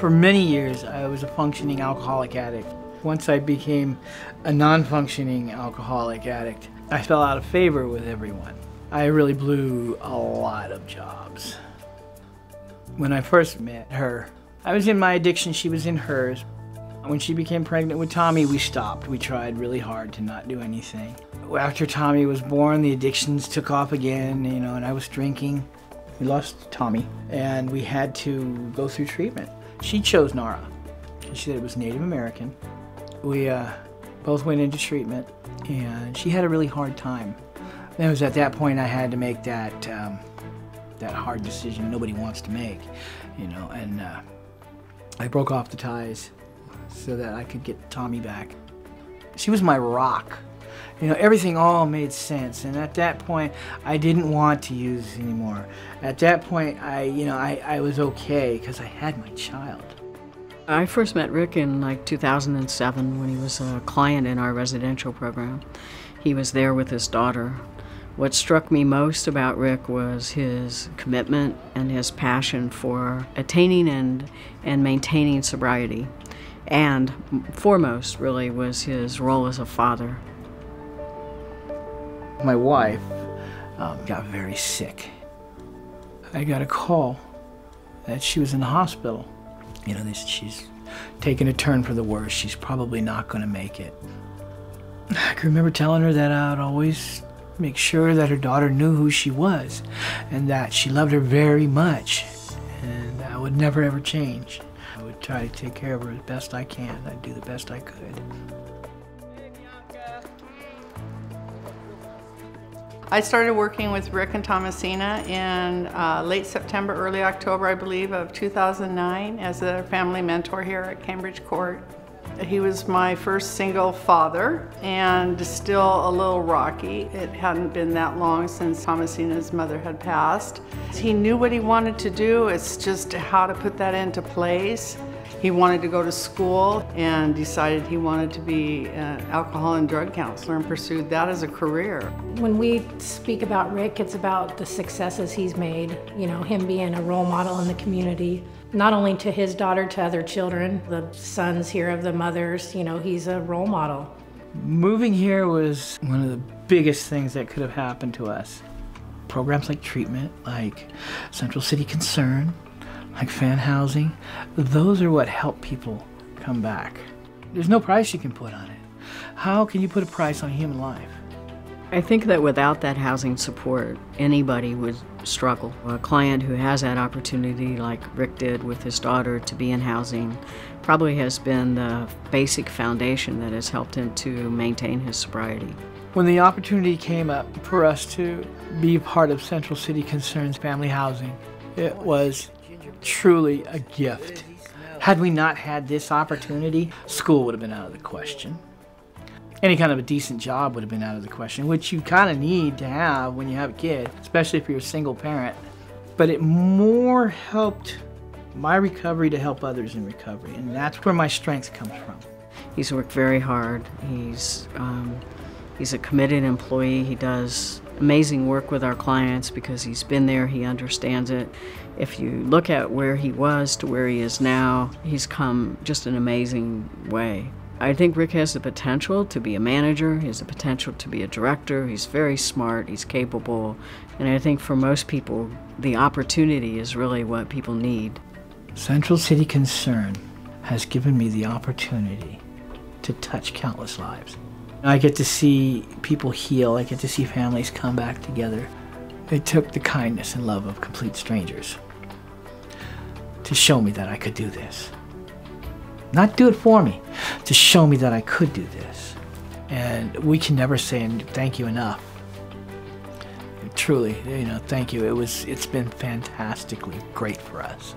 For many years, I was a functioning alcoholic addict. Once I became a non-functioning alcoholic addict, I fell out of favor with everyone. I really blew a lot of jobs. When I first met her, I was in my addiction, she was in hers. When she became pregnant with Tommy, we stopped. We tried really hard to not do anything. After Tommy was born, the addictions took off again, and I was drinking. We lost Tommy, and we had to go through treatment. She chose NARA. She said it was Native American. We both went into treatment, and she had a really hard time. And it was at that point I had to make that hard decision nobody wants to make, and I broke off the ties so that I could get Tommy back. She was my rock. Everything all made sense, and at that point, I didn't want to use anymore. At that point, I was okay because I had my child. I first met Rick in 2007 when he was a client in our residential program. He was there with his daughter. What struck me most about Rick was his commitment and his passion for attaining and maintaining sobriety. And foremost, really, was his role as a father. My wife got very sick. I got a call that she was in the hospital. She's taken a turn for the worse. She's probably not going to make it. I can remember telling her that I would always make sure that her daughter knew who she was and that she loved her very much, and I would never ever change. I would try to take care of her as best I can. I'd do the best I could. I started working with Rick and Thomasina in late September, early October, I believe, of 2009 as a family mentor here at Cambridge Court. He was my first single father and still a little rocky. It hadn't been that long since Thomasina's mother had passed. He knew what he wanted to do, it's just how to put that into place. He wanted to go to school and decided he wanted to be an alcohol and drug counselor and pursued that as a career. When we speak about Rick, it's about the successes he's made, him being a role model in the community, not only to his daughter, to other children, the sons here of the mothers, he's a role model. Moving here was one of the biggest things that could have happened to us. Programs like treatment, like Central City Concern, like fan housing, those are what help people come back. There's no price you can put on it. How can you put a price on human life? I think that without that housing support, anybody would struggle. A client who has that opportunity, like Rick did with his daughter, to be in housing probably has been the basic foundation that has helped him to maintain his sobriety. When the opportunity came up for us to be part of Central City Concern's family housing, it was truly a gift. Had we not had this opportunity, school would have been out of the question. Any kind of a decent job would have been out of the question, which you kind of need to have when you have a kid, especially if you're a single parent. But it more helped my recovery to help others in recovery, and that's where my strength comes from. He's worked very hard. He's a committed employee. He does amazing work with our clients because he's been there, he understands it. If you look at where he was to where he is now, he's come just an amazing way. I think Rick has the potential to be a manager, he has the potential to be a director, he's very smart, he's capable, and I think for most people, the opportunity is really what people need. Central City Concern has given me the opportunity to touch countless lives. I get to see people heal, I get to see families come back together. It took the kindness and love of complete strangers to show me that I could do this. Not do it for me, to show me that I could do this. And we can never say thank you enough. Truly, thank you. It's been fantastically great for us.